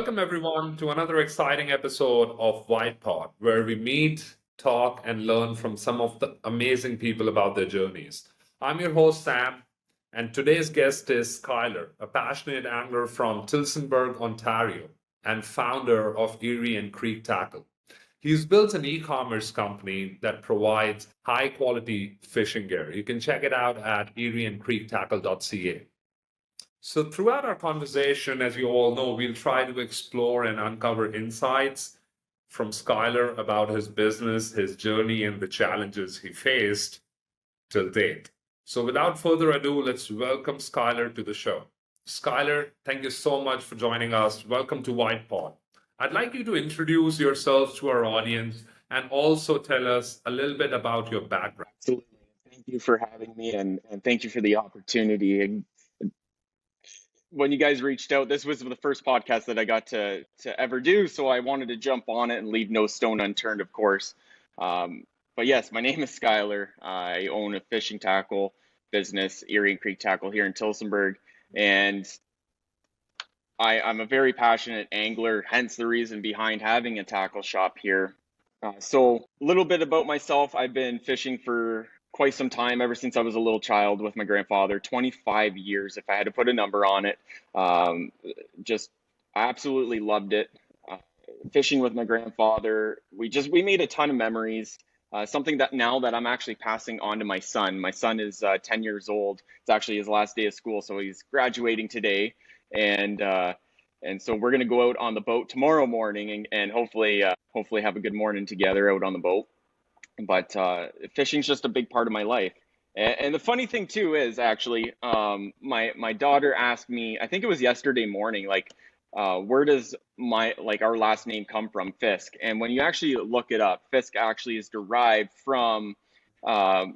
welcome everyone to another exciting episode of Wytpod, where we meet, talk, and learn from some of the amazing people about their journeys. I'm your host, Sam, and today's guest is Schuyler, a passionate angler from Tillsonburg, Ontario, and founder of Erie and Creek Tackle. He's built an e-commerce company that provides high quality fishing gear. You can check it out at erieandcreektackle.ca. So, throughout our conversation, as you all know, we'll try to explore and uncover insights from Schuyler about his business, his journey, and the challenges he faced till date. So, without further ado, let's welcome Schuyler to the show. Schuyler, thank you so much for joining us. Welcome to Wytpod. I'd like you to introduce yourself to our audience and also tell us a little bit about your background. Absolutely. Thank you for having me and thank you for the opportunity. And when you guys reached out, this was the first podcast that I got to ever do. So I wanted to jump on it and leave no stone unturned, of course. Um, but yes, my name is Schuyler. I own a fishing tackle business, Erie and Creek Tackle here in Tillsonburg. And I'm a very passionate angler, hence the reason behind having a tackle shop here. So a little bit about myself. I've been fishing for quite some time, ever since I was a little child with my grandfather, 25 years, if I had to put a number on it. Um, just absolutely loved it. Uh, Fishing with my grandfather, we made a ton of memories. Something that now that I'm actually passing on to my son. My son is 10 years old. It's actually his last day of school, so he's graduating today. And and so we're going to go out on the boat tomorrow morning and hopefully have a good morning together out on the boat. But fishing's just a big part of my life. And the funny thing too is actually, my daughter asked me, I think it was yesterday morning, like, where does our last name come from, Fisk? And when you actually look it up, Fisk actually is derived from, um,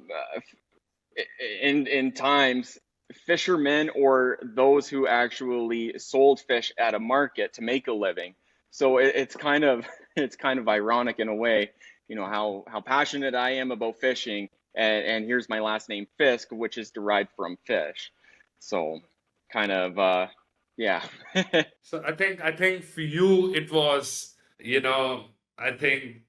in times, fishermen or those who actually sold fish at a market to make a living. So it's kind of it's kind of ironic in a way, how passionate I am about fishing, and here's my last name Fisk, which is derived from fish. So kind of yeah. So I think for you it was, I think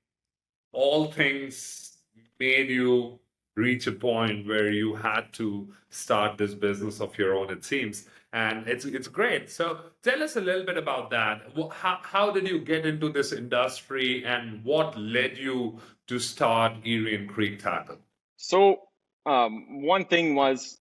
all things made you reach a point where you had to start this business of your own, it seems. And it's great. So tell us a little bit about that. How did you get into this industry and what led you to start Erie and Creek Tackle? So one thing was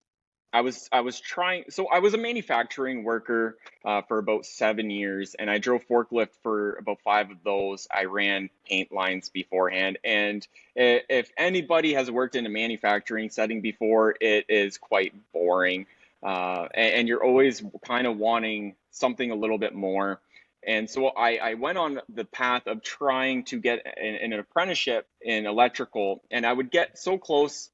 I was trying. So I was a manufacturing worker for about 7 years, and I drove forklift for about five of those. I ran paint lines beforehand, and if anybody has worked in a manufacturing setting before, it is quite boring, and you're always kind of wanting something a little bit more. And so I went on the path of trying to get an apprenticeship in electrical, and I would get so close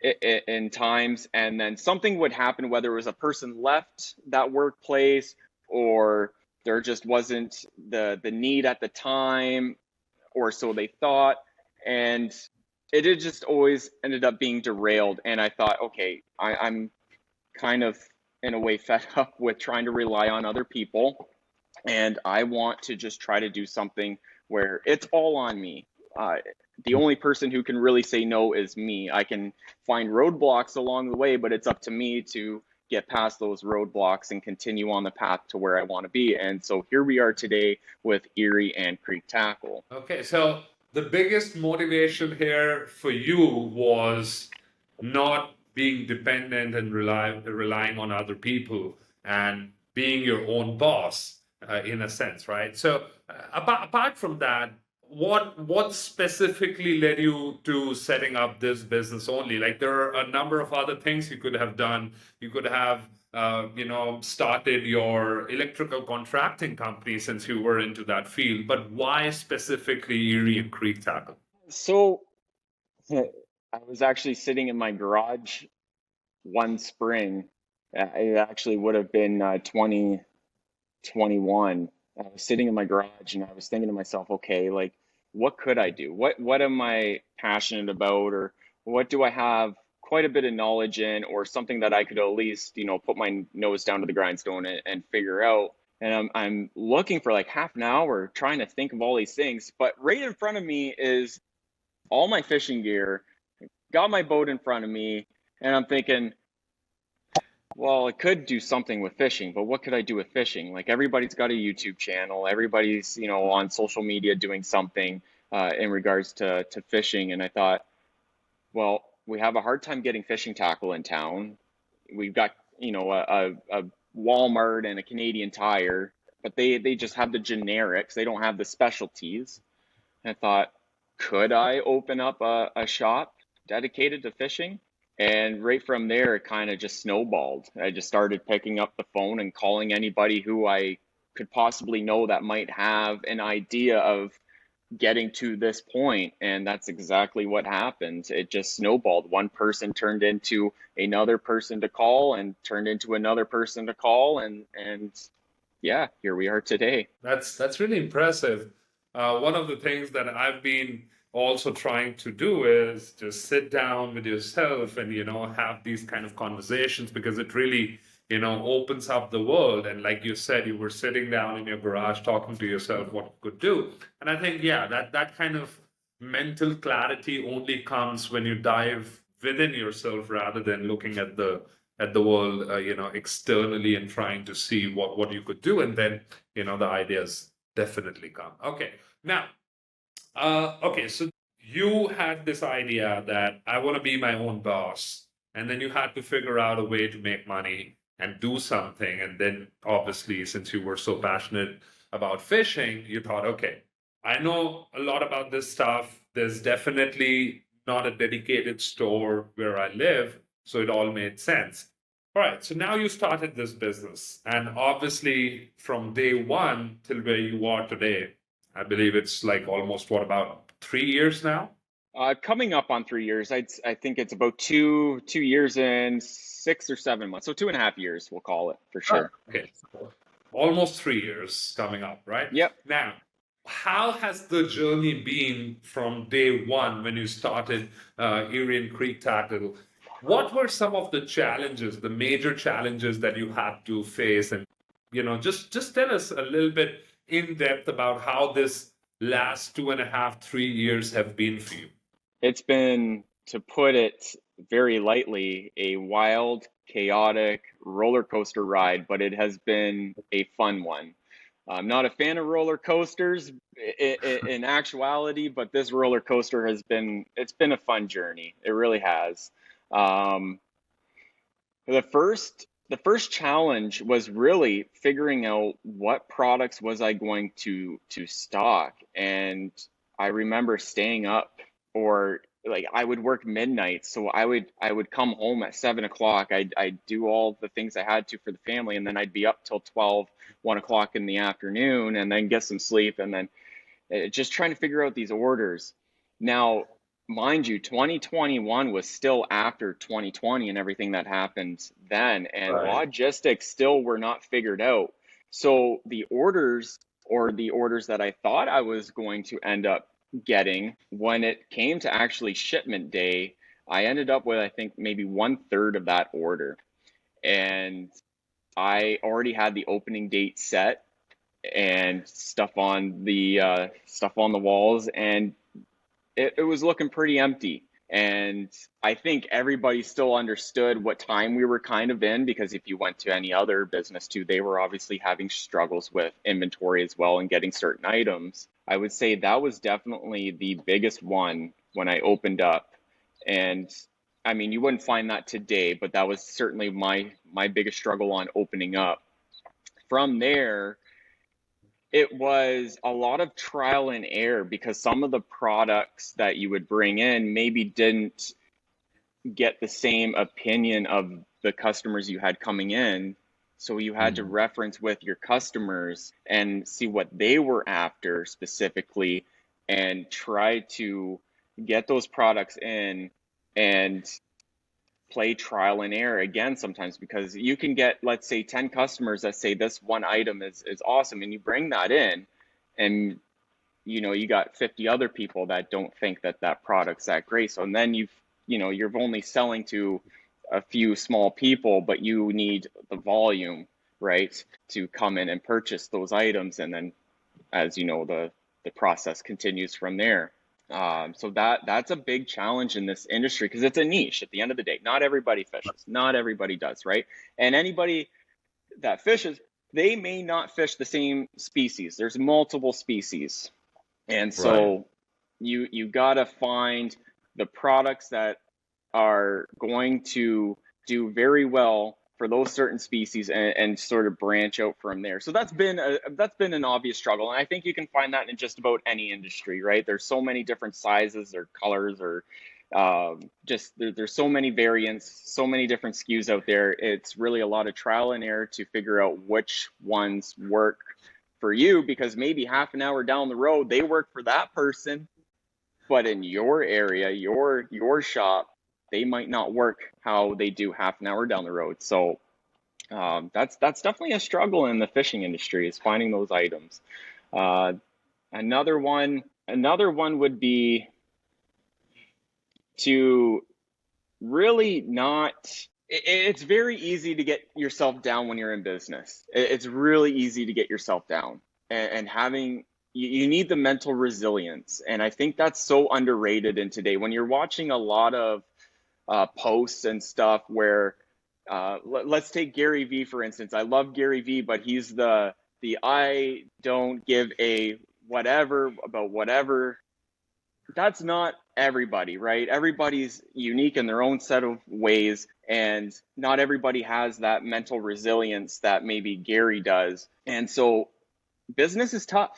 in times, and then something would happen, whether it was a person left that workplace or there just wasn't the need at the time, or so they thought. And it had just always ended up being derailed, and I thought, okay, I'm kind of in a way fed up with trying to rely on other people, and I want to just try to do something where it's all on me. Uh, the only person who can really say no is me. I can find roadblocks along the way, but it's up to me to get past those roadblocks and continue on the path to where I want to be. And so here we are today with Erie and Creek Tackle. Okay, so the biggest motivation here for you was not being dependent and relying on other people and being your own boss, in a sense, right? So, apart from that, what specifically led you to setting up this business only? Like there are a number of other things you could have done. You could have, started your electrical contracting company since you were into that field. But why specifically Erie and Creek Tackle? So I was actually sitting in my garage one spring. It actually would have been 2021. I was sitting in my garage and I was thinking to myself, okay, like, what could I do? What am I passionate about, or what do I have quite a bit of knowledge in, or something that I could at least, put my nose down to the grindstone and figure out. And I'm looking for like half an hour trying to think of all these things, but right in front of me is all my fishing gear, got my boat in front of me, and I'm thinking, well, I could do something with fishing, but what could I do with fishing? Like everybody's got a YouTube channel, everybody's, on social media doing something in regards to fishing. And I thought, well, we have a hard time getting fishing tackle in town. We've got, a Walmart and a Canadian Tire, but they just have the generics. They don't have the specialties. And I thought, could I open up a shop dedicated to fishing? And right from there, it kind of just snowballed. I just started picking up the phone and calling anybody who I could possibly know that might have an idea of getting to this point. And that's exactly what happened. It just snowballed. One person turned into another person to call and turned into another person to call. And yeah, here we are today. That's really impressive. One of the things that I've been also trying to do is just sit down with yourself and have these kind of conversations because it really opens up the world. And like you said, you were sitting down in your garage talking to yourself what you could do. And I think that kind of mental clarity only comes when you dive within yourself rather than looking at the world externally and trying to see what you could do, and then the ideas definitely come. Okay, now, okay, so you had this idea that I want to be my own boss, and then you had to figure out a way to make money and do something. And then, obviously, since you were so passionate about fishing, you thought, okay, I know a lot about this stuff. There's definitely not a dedicated store where I live, so it all made sense. All right, so now you started this business, and obviously, from day one till where you are today, I believe it's like almost what, about 3 years now? Coming up on 3 years, I think it's about two years and 6 or 7 months. So 2.5 years, we'll call it for Oh, sure. okay. Almost 3 years coming up, right? Yep. Now, how has the journey been from day one when you started Erie and Creek Tackle? What were some of the challenges, the major challenges that you had to face? And just tell us a little bit in depth about how this last 2.5, 3 years have been for you. It's been, to put it very lightly, a wild, chaotic roller coaster ride, but it has been a fun one. I'm not a fan of roller coasters in actuality, but this roller coaster it's been a fun journey. It really has. Um, the first challenge was really figuring out what products was I going to stock. And I remember staying up, or like I would work midnight, so I would come home at 7 o'clock. I'd do all the things I had to for the family, and then I'd be up till 12, 1 o'clock in the afternoon, and then get some sleep, and then just trying to figure out these orders. Now, mind you, 2021 was still after 2020 and everything that happened then, and Right. logistics still were not figured out. So the orders, or the orders that I thought I was going to end up getting, when it came to actually shipment day, I ended up with, I think, maybe 1/3 of that order. And I already had the opening date set and stuff on the walls, and it was looking pretty empty. And I think everybody still understood what time we were kind of in, because if you went to any other business too, they were obviously having struggles with inventory as well and getting certain items. I would say that was definitely the biggest one when I opened up. And I mean, you wouldn't find that today, but that was certainly my biggest struggle on opening up. From there, it was a lot of trial and error, because some of the products that you would bring in maybe didn't get the same opinion of the customers you had coming in. So you had to Mm. reference with your customers and see what they were after specifically, and try to get those products in and play trial and error again sometimes, because you can get, let's say, 10 customers that say this one item is awesome, and you bring that in, and you got 50 other people that don't think that that product's that great. So, and then you're only selling to a few small people, but you need the volume. right, to come in and purchase those items. And then, as you know, the process continues from there. So that's a big challenge in this industry because it's a niche at the end of the day. Not everybody fishes, not everybody does, right? And anybody that fishes, they may not fish the same species. There's multiple species. And Right. so you gotta find the products that are going to do very well for those certain species and sort of branch out from there. So that's been an obvious struggle, and I think you can find that in just about any industry, right? There's so many different sizes or colors or there's so many variants, so many different SKUs out there. It's really a lot of trial and error to figure out which ones work for you, because maybe half an hour down the road they work for that person, but in your area, your shop, they might not work how they do half an hour down the road. So that's definitely a struggle in the fishing industry, is finding those items. Uh, another one would be to really not. It's very easy to get yourself down when you're in business. It's really easy to get yourself down, and having you need the mental resilience. And I think that's so underrated in today. When you're watching a lot of posts and stuff where let's take Gary Vee for instance. I love Gary Vee, but he's the I don't give a whatever about whatever. That's not everybody, right? Everybody's unique in their own set of ways, and not everybody has that mental resilience that maybe Gary does. And so business is tough.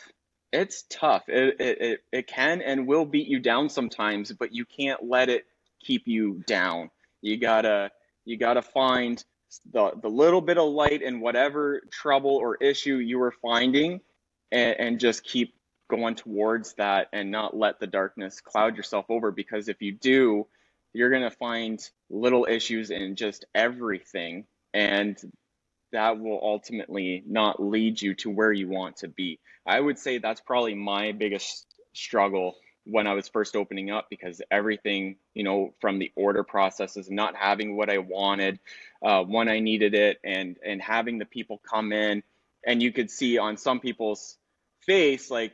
It's tough. It can and will beat you down sometimes, but you can't let it keep you down. You gotta you gotta find the little bit of light in whatever trouble or issue you are finding, and just keep going towards that and not let the darkness cloud yourself over, because if you do, you're gonna find little issues in just everything, and that will ultimately not lead you to where you want to be. I would say that's probably my biggest struggle when I was first opening up, because everything, from the order processes, not having what I wanted when I needed it, and having the people come in, and you could see on some people's face, like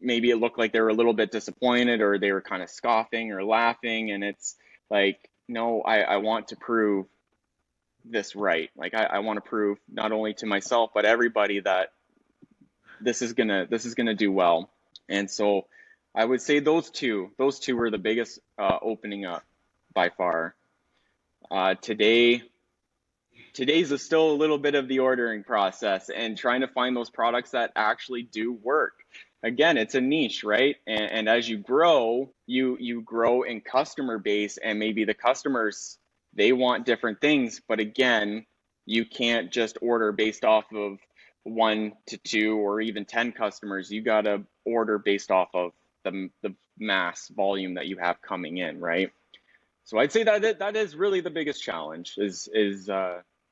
maybe it looked like they were a little bit disappointed, or they were kind of scoffing or laughing, and it's like, no, I want to prove this right. Like I want to prove not only to myself but everybody that this is gonna do well. And so I would say those two were the biggest opening up by far. Today's is still a little bit of the ordering process and trying to find those products that actually do work. Again, it's a niche, right? And as you grow, you grow in customer base, and maybe the customers, they want different things. But again, you can't just order based off of 1 to 2 or even 10 customers. You gotta order based off of the mass volume that you have coming in, right? So I'd say that is really the biggest challenge, is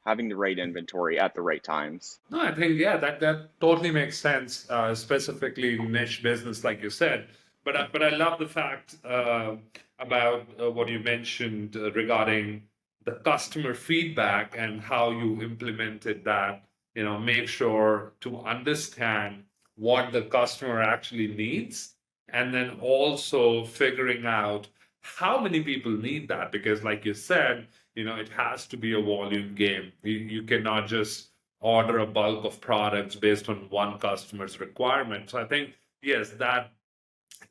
having the right inventory at the right times. No, I think yeah, that totally makes sense, specifically niche business, like you said. But I love the fact about what you mentioned regarding the customer feedback and how you implemented that. Make sure to understand what the customer actually needs, and then also figuring out how many people need that, because, like you said, it has to be a volume game. You cannot just order a bulk of products based on one customer's requirement. So I think, yes, that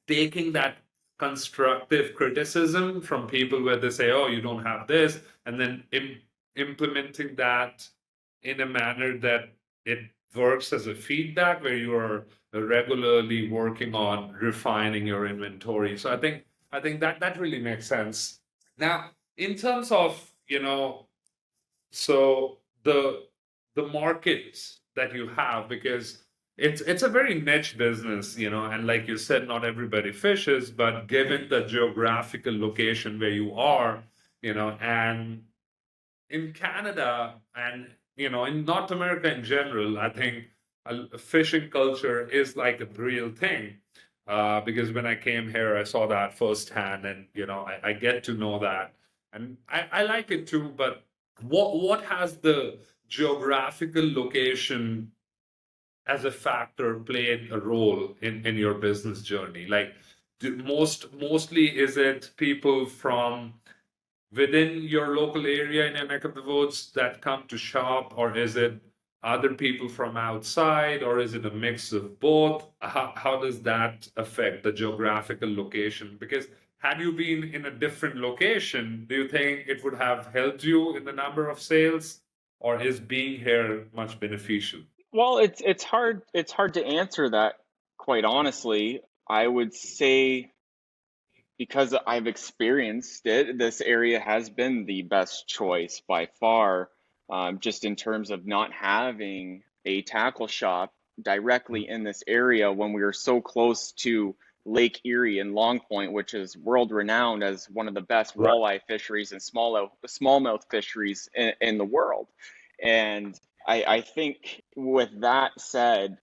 taking that constructive criticism from people where they say, oh, you don't have this, and then implementing that in a manner that it works as a feedback where you are regularly working on refining your inventory. So I think that really makes sense. Now, in terms of, so the markets that you have, because it's a very niche business, and like you said, not everybody fishes, but given the geographical location where you are, and in Canada and in North America in general, I think a fishing culture is like a real thing. Because when I came here, I saw that firsthand, and I get to know that, and I like it too. But what has geographical location as a factor played a role in your business journey? Like, mostly is it people from within your local area in your neck of the woods that come to shop, or is it other people from outside, or is it a mix of both? How does that affect the geographical location? Because had you been in a different location, do you think it would have helped you in the number of sales, or is being here much beneficial? Well, it's hard to answer that, quite honestly. I would say, because I've experienced it, this area has been the best choice by far, just in terms of not having a tackle shop directly in this area when we are so close to Lake Erie and Long Point, which is world renowned as one of the best Right. walleye fisheries and smallmouth fisheries in the world. And I think, with that said,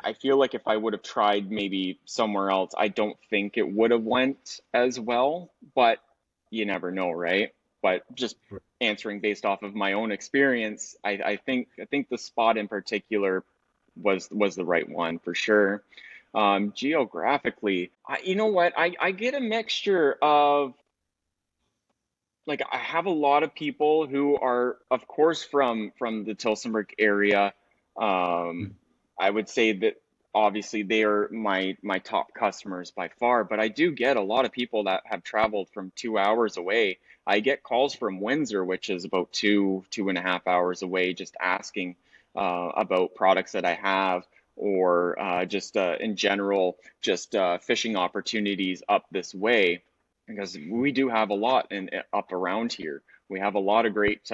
I feel like if I would have tried maybe somewhere else, I don't think it would have went as well, but you never know, right? But just answering based off of my own experience, I think the spot in particular was the right one for sure. Geographically, you know what? I get a mixture of, like, I have a lot of people who are, of course, from the Tillsonburg area. Um, I would say that obviously they are my top customers by far, but I do get a lot of people that have traveled from 2 hours away. I get calls from Windsor, which is about two and a half hours away, just asking about products that I have, or just in general, just fishing opportunities up this way, because we do have a lot in up around here. We have a lot of great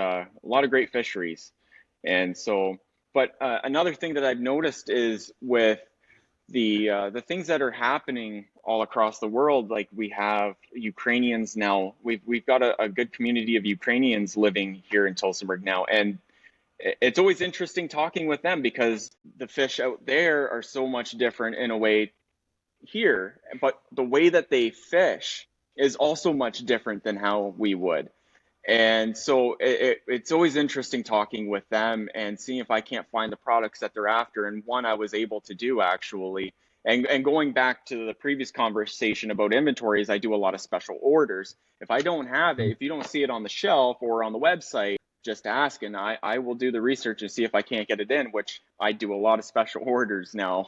fisheries, and so. But another thing that I've noticed is, with the things that are happening all across the world, like we have Ukrainians now. We've got a good community of Ukrainians living here in Tillsonburg now, and it's always interesting talking with them, because the fish out there are so much different in a way here, but the way that they fish is also much different than how we would. And so it's always interesting talking with them and seeing if I can't find the products that they're after. And one I was able to do, actually. And going back to the previous conversation about inventories, I do a lot of special orders. If I don't have it, if you don't see it on the shelf or on the website, just ask, and I will do the research and see if I can't get it in, which I do a lot of special orders now.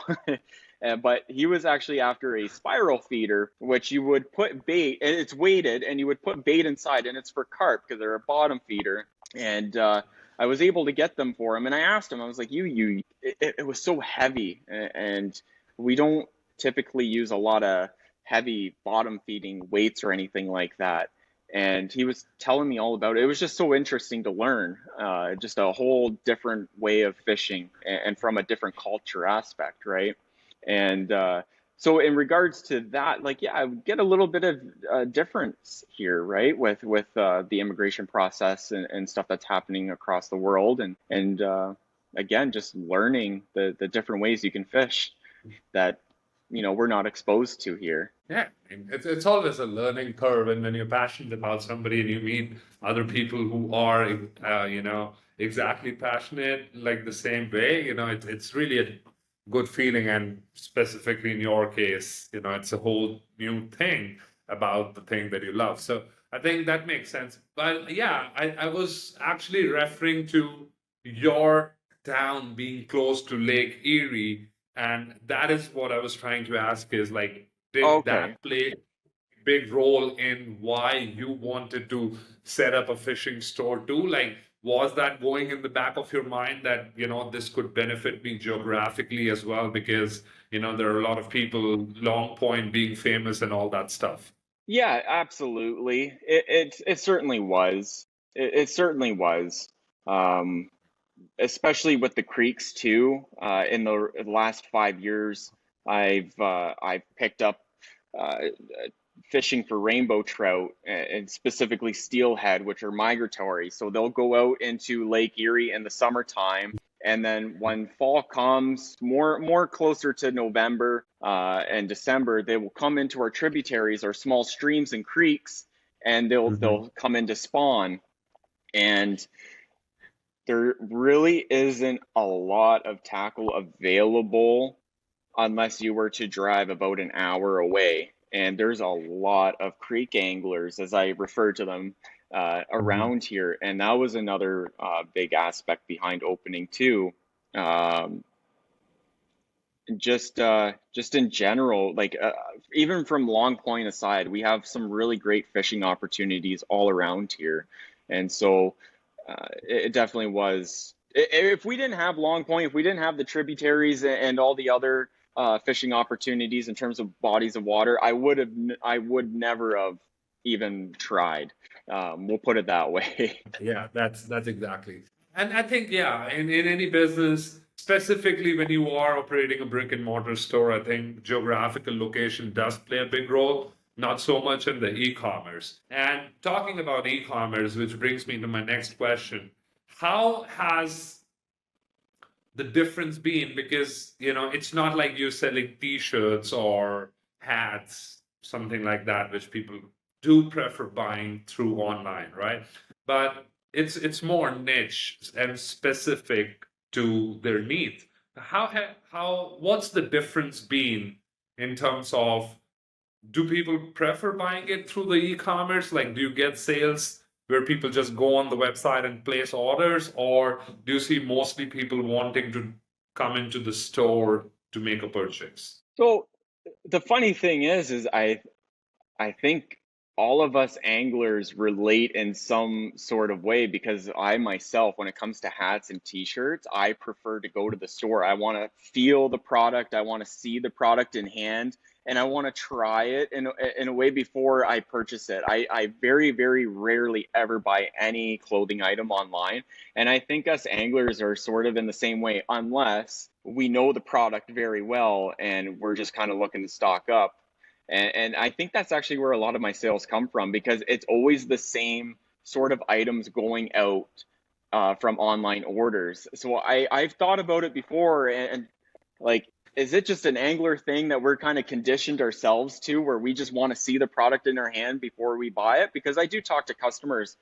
But he was actually after a spiral feeder, which you would put bait, and it's weighted, and you would put bait inside, and it's for carp because they're a bottom feeder. And I was able to get them for him, and I asked him, I was like, it was so heavy, and we don't typically use a lot of heavy bottom feeding weights or anything like that. And he was telling me all about it. It was just so interesting to learn, just a whole different way of fishing, and from a different culture aspect, right? And so in regards to that, like, yeah, I would get a little bit of difference here, right, with the immigration process and stuff that's happening across the world, and again, just learning the different ways you can fish that we're not exposed to here. Yeah, and it's always a learning curve, and when you're passionate about somebody and you meet other people who are, exactly passionate like the same way, it's really a good feeling. And specifically in your case, it's a whole new thing about the thing that you love. So I think that makes sense. But yeah, I was actually referring to your town being close to Lake Erie, and that is what I was trying to ask is like, did Okay. that play a big role in why you wanted to set up a fishing store too? Like, was that going in the back of your mind that, this could benefit me geographically as well? Because, there are a lot of people, Long Point being famous and all that stuff. Yeah, absolutely. It certainly was. It certainly was. Um, Especially with the creeks too. In the last 5 years, I've picked up uh, fishing for rainbow trout, and specifically steelhead, which are migratory. So they'll go out into Lake Erie in the summertime, and then when fall comes, more closer to November and December, they will come into our tributaries, our small streams and creeks, and they'll Hmm. they'll come into spawn. And there really isn't a lot of tackle available unless you were to drive about an hour away. And there's a lot of creek anglers, as I refer to them, Mhm. around here. And that was another big aspect behind opening too. Um, just in general, like even from Long Point aside, we have some really great fishing opportunities all around here. And so it definitely was. If we didn't have Long Point, if we didn't have the tributaries and all the other fishing opportunities in terms of bodies of water, I would never have even tried. We'll put it that way. Yeah, that's exactly. And I think, yeah, in any business, specifically when you are operating a brick and mortar store, I think geographical location does play a big role, not so much in the e-commerce. And talking about e-commerce, which brings me to my next question. How has the difference been? Because, it's not like you're selling t-shirts or hats, something like that, which people do prefer buying through online, right? But it's more niche and specific to their needs. How what's the difference been in terms of, do people prefer buying it through the e-commerce? Like, do you get sales where people just go on the website and place orders, or do you see mostly people wanting to come into the store to make a purchase? So the funny thing is I think all of us anglers relate in some sort of way because I myself, when it comes to hats and t-shirts, I prefer to go to the store. I want to feel the product, I want to see the product in hand, and I want to try it in a way before I purchase it. I very, very rarely ever buy any clothing item online. And I think us anglers are sort of in the same way, unless we know the product very well and we're just kind of looking to stock up. And I think that's actually where a lot of my sales come from because it's always the same sort of items going out from online orders. So I've thought about it before and like, is it just an angler thing that we're kind of conditioned ourselves to where we just want to see the product in our hand before we buy it? Because I do talk to customers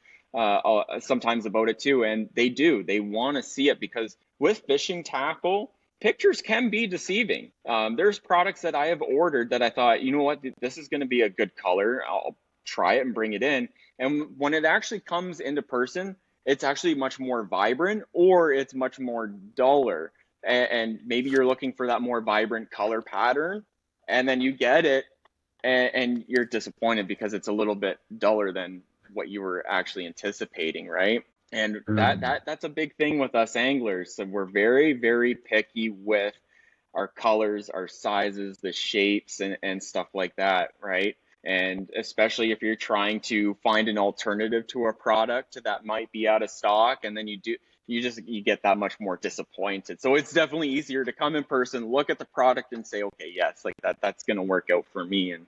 sometimes about it too, and they want to see it because with fishing tackle, pictures can be deceiving. There's products that I have ordered that I thought, you know what, this is going to be a good color. I'll try it and bring it in. And when it actually comes into person, it's actually much more vibrant or it's much more duller. And maybe you're looking for that more vibrant color pattern, and then you get it and you're disappointed because it's a little bit duller than what you were actually anticipating, right? And that's a big thing with us anglers. So we're very, very picky with our colors, our sizes, the shapes, and stuff like that, right? And especially if you're trying to find an alternative to a product that might be out of stock, and then you get that much more disappointed. So it's definitely easier to come in person, look at the product, and say, okay, yes, like that's going to work out for me. And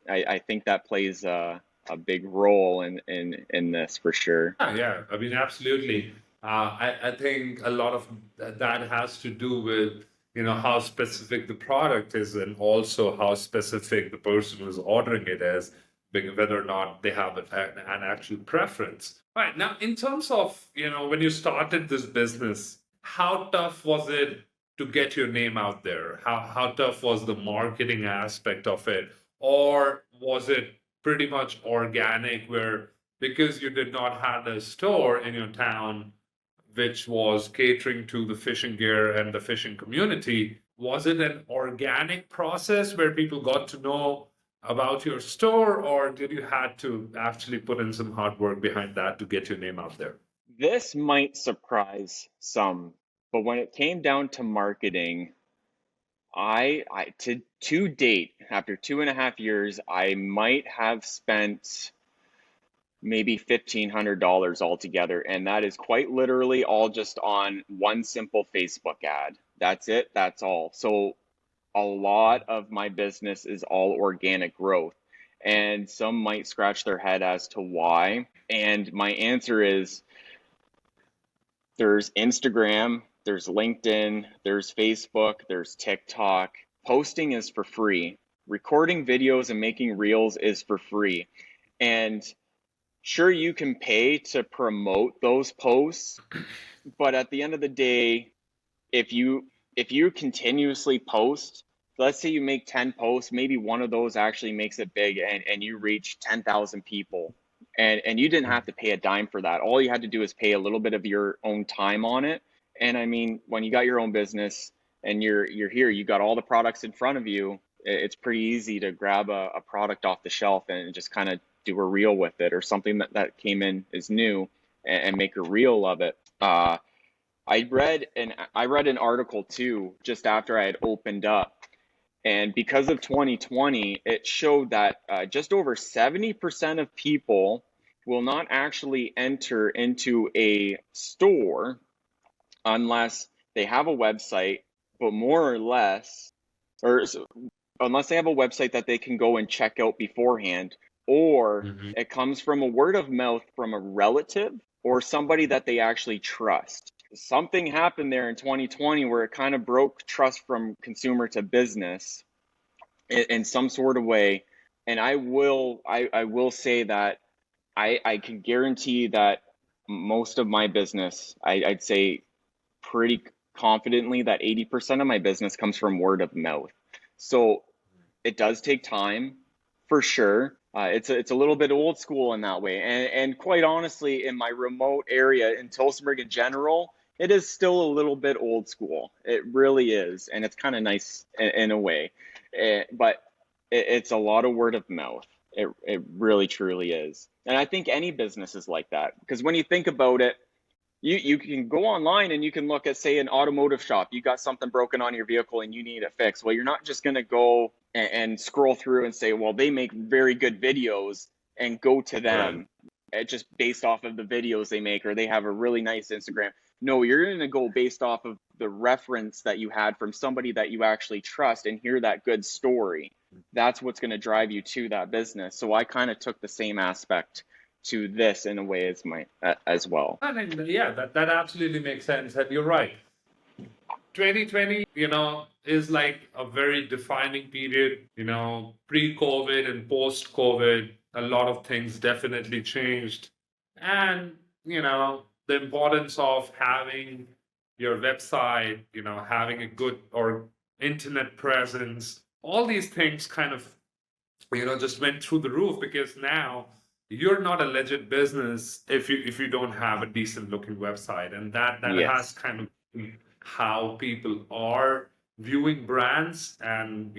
I think that plays a big role in this for sure. Yeah, I mean, absolutely. I think a lot of that has to do with, how specific the product is and also how specific the person who's ordering it is, whether or not they have an actual preference. Right. Now, in terms of, when you started this business, how tough was it to get your name out there? How tough was the marketing aspect of it? Or was it pretty much organic where, because you did not have a store in your town which was catering to the fishing gear and the fishing community, was it an organic process where people got to know about your store, or did you had to actually put in some hard work behind that to get your name out there? This might surprise some, but when it came down to marketing, to date, after 2.5 years, I might have spent maybe $1,500 altogether, and that is quite literally all just on one simple Facebook ad. That's it, that's all. So a lot of my business is all organic growth, and some might scratch their head as to why. And my answer is there's Instagram, there's LinkedIn, there's Facebook, there's TikTok. Posting is for free. Recording videos and making reels is for free. And sure, you can pay to promote those posts, but at the end of the day, if you continuously post, let's say you make 10 posts, maybe one of those actually makes it big, and you reach 10,000 people, and you didn't have to pay a dime for that. All you had to do is pay a little bit of your own time on it. And I mean, when you got your own business and you're here, you got all the products in front of you, it's pretty easy to grab a product off the shelf and just kind of do a reel with it, or something that came in is new, and make a reel of it. I read an article too just after I had opened up, and because of 2020, it showed that just over 70% of people will not actually enter into a store unless they have a website, but more or less, or unless they have a website that they can go and check out beforehand, or Mhm. it comes from a word of mouth from a relative or somebody that they actually trust. Something happened there in 2020 where it kind of broke trust from consumer to business in some sort of way. And I will say that I can guarantee that most of my business, I'd say pretty confidently that 80% of my business comes from word of mouth. So it does take time, for sure. It's a little bit old school in that way, and quite honestly, in my remote area in Tillsonburg in general, it is still a little bit old school. It really is, and it's kind of nice in a way. But it's a lot of word of mouth. It really truly is, and I think any business is like that, because when you think about it, you can go online and you can look at, say, an automotive shop. You got something broken on your vehicle and you need it fixed. Well, you're not just going to go and scroll through and say, well, they make very good videos, and go to Right. them just based off of the videos they make, or they have a really nice Instagram. No, you're going to go based off of the reference that you had from somebody that you actually trust and hear that good story. That's what's going to drive you to that business. So I kind of took the same aspect to this in a way as well. I think yeah, that absolutely makes sense. And you're right. 2020, is like a very defining period. Pre-COVID and post-COVID, a lot of things definitely changed. And, the importance of having your website, having a good or internet presence, all these things kind of, just went through the roof, because now you're not a legit business if you don't have a decent looking website. And that has Yes. kind of how people are viewing brands, and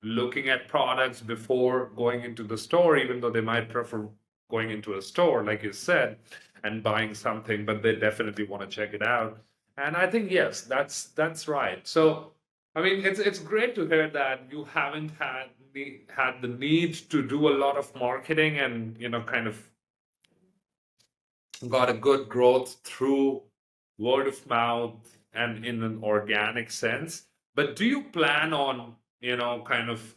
looking at products before going into the store, even though they might prefer going into a store, like you said, and buying something, but they definitely want to check it out. And I think, yes, that's right. So I mean, it's great to hear that you haven't had the need to do a lot of marketing, and kind of got a good growth through word of mouth and in an organic sense. But do you plan on, kind of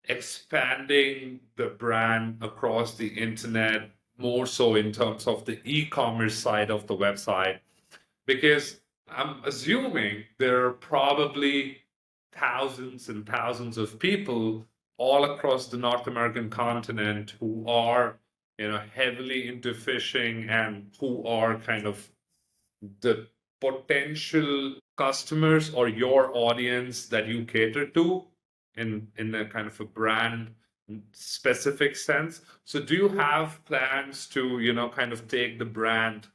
expanding the brand across the internet, more so in terms of the e-commerce side of the website? Because I'm assuming there are probably thousands and thousands of people all across the North American continent who are, heavily into fishing, and who are kind of the potential customers or your audience that you cater to in a kind of a brand specific sense. So do you have plans to, kind of take the brand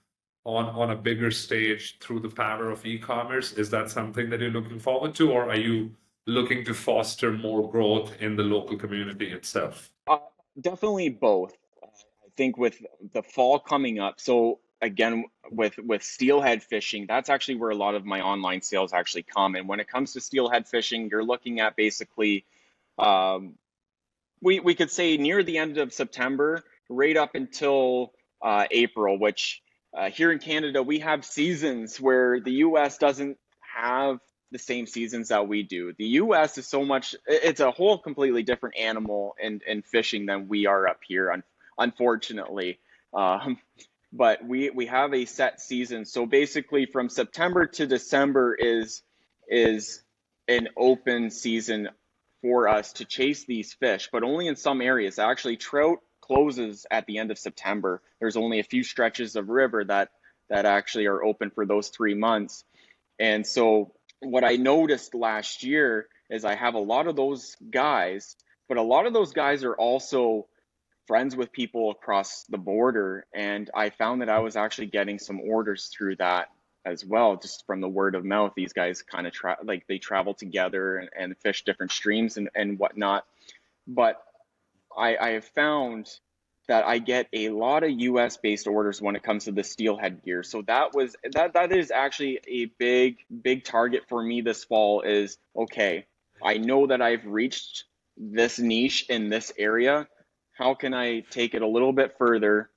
on a bigger stage through the power of e-commerce? Is that something that you're looking forward to, or are you looking to foster more growth in the local community itself? Uh, Definitely both. I think with the fall coming up, so again, with steelhead fishing, that's actually where a lot of my online sales actually come. And when it comes to steelhead fishing, you're looking at basically, um, we could say near the end of September, right up until April, which here in Canada, we have seasons where the US doesn't have the same seasons that we do. The US is so much, it's a whole completely different animal in fishing than we are up here, unfortunately. Um, but we have a set season. So basically from September to December is an open season for us to chase these fish, but only in some areas. Actually, trout, closes at the end of September. There's only a few stretches of river that actually are open for those 3 months. And so what I noticed last year is I have a lot of those guys, but a lot of those guys are also friends with people across the border. And I found that I was actually getting some orders through that as well, just from the word of mouth. These guys kind of like they travel together and fish different streams and whatnot. But I have found that I get a lot of US based orders when it comes to the steelhead gear. So that is actually a big target for me this fall is okay, I know that I've reached this niche in this area. How can I take it a little bit further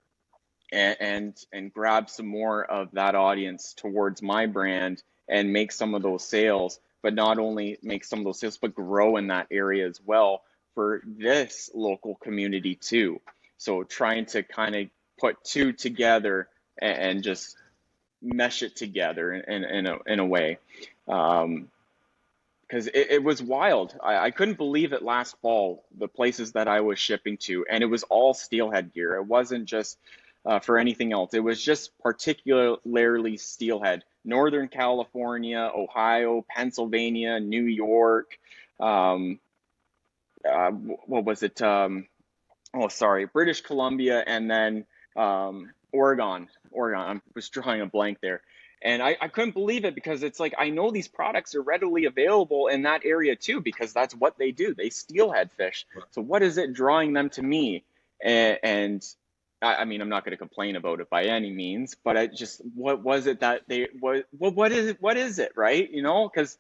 and grab some more of that audience towards my brand and make some of those sales, but not only make some of those sales, but grow in that area as well for this local community too. So trying to kind of put two together and just mesh it together in a way. Because it was wild. I couldn't believe it last fall, the places that I was shipping to, and it was all steelhead gear. It wasn't just for anything else. It was just particularly steelhead. Northern California, Ohio, Pennsylvania, New York. What was it? Oh, sorry, British Columbia, and then Oregon. I was drawing a blank there. And I couldn't believe it because it's like I know these products are readily available in that area too, because that's what they do. They steelhead fish. So what is it drawing them to me? And I mean, I'm not going to complain about it by any means, but I just, what was it that they, what is it? What is it, right? You know, because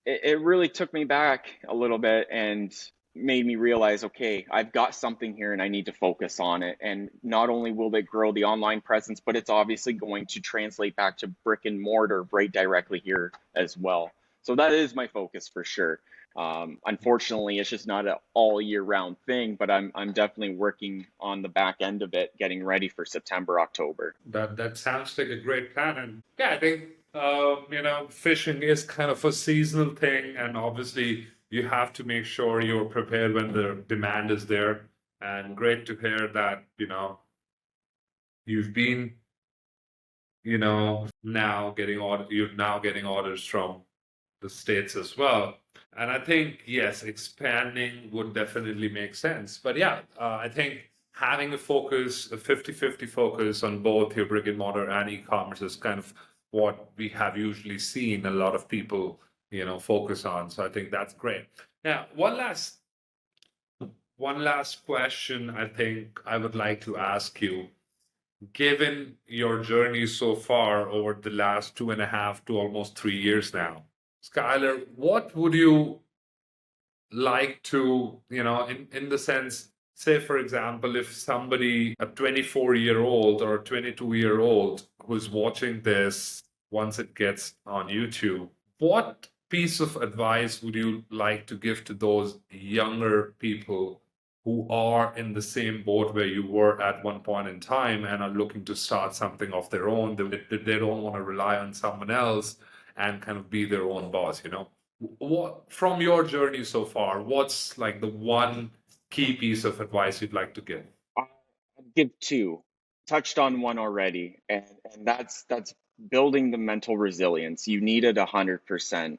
it really took me back a little bit and made me realize, okay, I've got something here and I need to focus on it. And not only will they grow the online presence, but it's obviously going to translate back to brick and mortar right directly here as well. So that is my focus for sure. Unfortunately, it's just not an all year round thing, but I'm definitely working on the back end of it, getting ready for September, October. That sounds like a great plan. And yeah, I think fishing is kind of a seasonal thing, and obviously you have to make sure you're prepared when the demand is there. And great to hear that, you've been, you're now getting orders from the States as well. And I think, yes, expanding would definitely make sense. But yeah, I think having a 50-50 focus on both your brick and mortar and e-commerce is kind of what we have usually seen a lot of people, focus on. So I think that's great. Now, one last question I think I would like to ask you. Given your journey so far over the last 2.5 to almost 3 years now, Skylar, what would you like to, in the sense, say, for example, if somebody, a 24-year-old or a 22-year-old who's watching this once it gets on YouTube, what piece of advice would you like to give to those younger people who are in the same boat where you were at one point in time and are looking to start something of their own? They don't want to rely on someone else and kind of be their own boss, What from your journey so far, what's like the one key piece of advice you'd like to give? I'd give two. Touched on one already, and that's building the mental resilience. You need it 100%.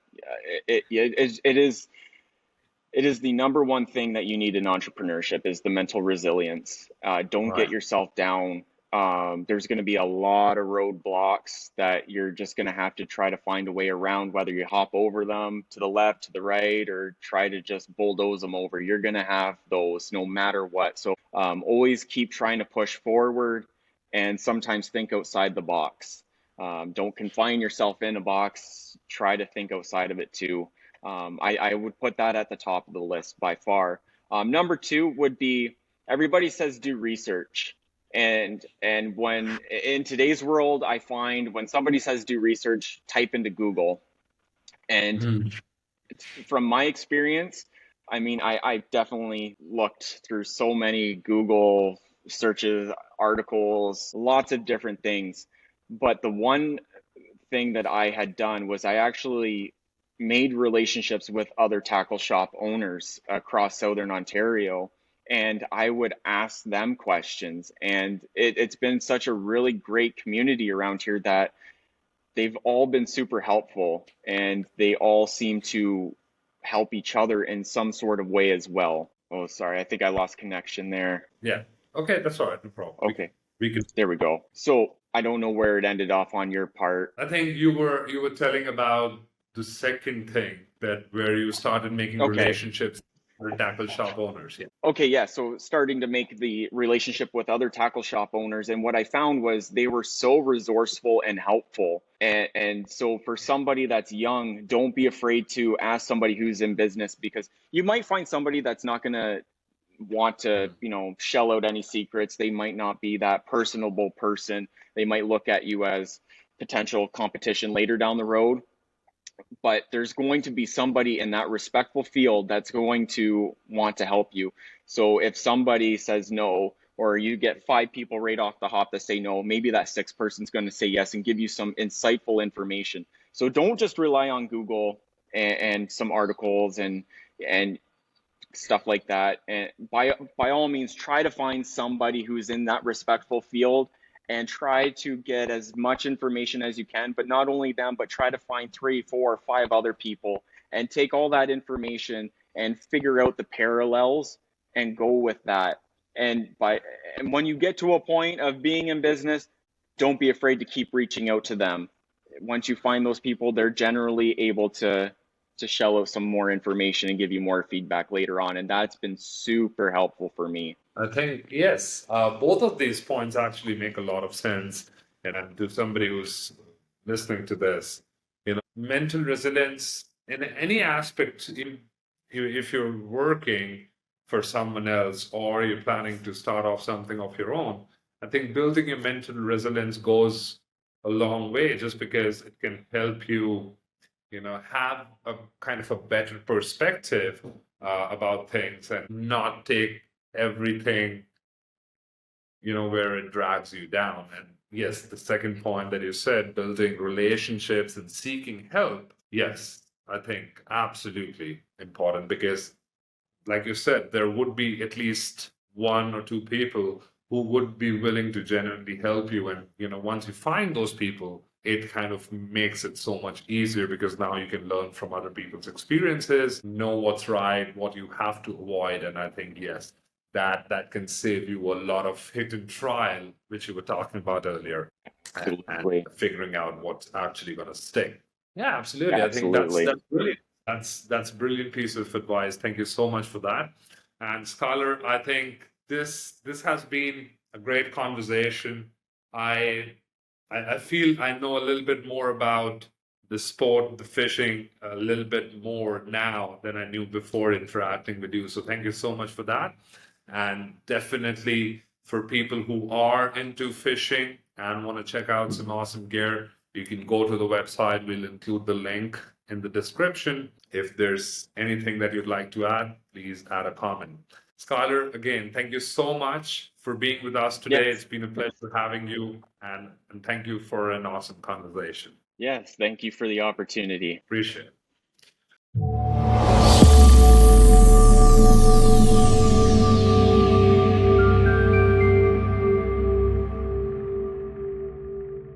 It is the number one thing that you need in entrepreneurship is the mental resilience. Don't get Right. yourself down. There's going to be a lot of roadblocks that you're just going to have to try to find a way around, whether you hop over them to the left, to the right, or try to just bulldoze them over. You're going to have those no matter what. So always keep trying to push forward and sometimes think outside the box. Don't confine yourself in a box. Try to think outside of it too. I would put that at the top of the list by far. Number two would be everybody says do research. And when in today's world, I find when somebody says do research, type into Google. And Mm. from my experience, I mean, I definitely looked through so many Google searches, articles, lots of different things. But the one thing that I had done was I actually made relationships with other tackle shop owners across Southern Ontario. and I would ask them questions. And it's been such a really great community around here that they've all been super helpful, and they all seem to help each other in some sort of way as well. Oh, sorry, I think I lost connection there. Yeah. Okay, that's all right. No problem. Okay, We can. there we go. So I don't know where it ended off on your part. I think you were telling about the second thing that where you started making Okay. relationships with tackle shop owners. Yeah. Okay, yeah. So starting to make the relationship with other tackle shop owners, and what I found was they were so resourceful and helpful. And so for somebody that's young, don't be afraid to ask somebody who's in business, because you might find somebody that's not going to want to, shell out any secrets. They might not be that personable person. They might look at you as potential competition later down the road, but there's going to be somebody in that respectful field that's going to want to help you. So if somebody says no, or you get 5 people right off the hop that say no, maybe that 6th person's going to say yes and give you some insightful information. So don't just rely on Google and some articles and stuff like that. And by all means, try to find somebody who's in that respectful field and try to get as much information as you can, but not only them, but try to find 3, 4, 5 other people and take all that information and figure out the parallels and go with that. And when you get to a point of being in business, don't be afraid to keep reaching out to them. Once you find those people, they're generally able to shell out some more information and give you more feedback later on. And that's been super helpful for me. I think, yes, both of these points actually make a lot of sense. And to somebody who's listening to this, mental resilience in any aspect, if you're working for someone else or you're planning to start off something of your own, I think building your mental resilience goes a long way just because it can help you, have a kind of a better perspective about things and not take everything, where it drags you down. And yes, the second point that you said, building relationships and seeking help. Yes, I think absolutely important because, like you said, there would be at least 1 or 2 people who would be willing to genuinely help you. And, once you find those people, it kind of makes it so much easier because now you can learn from other people's experiences, know what's right, what you have to avoid. And I think, yes, that can save you a lot of hit and trial, which you were talking about earlier, and Absolutely. figuring out what's actually going to stick. Yeah, absolutely. I think that's Absolutely. brilliant. That's brilliant piece of advice. Thank you so much for that. And Schuyler, I think this has been a great conversation. I feel I know a little bit more about the sport, the fishing, a little bit more now than I knew before interacting with you. So thank you so much for that. And definitely for people who are into fishing and want to check out some awesome gear, you can go to the website. We'll include the link in the description. If there's anything that you'd like to add, please add a comment. Schuyler, again, thank you so much for being with us today. Yes. It's been a pleasure having you, and thank you for an awesome conversation. Yes. Thank you for the opportunity. Appreciate it.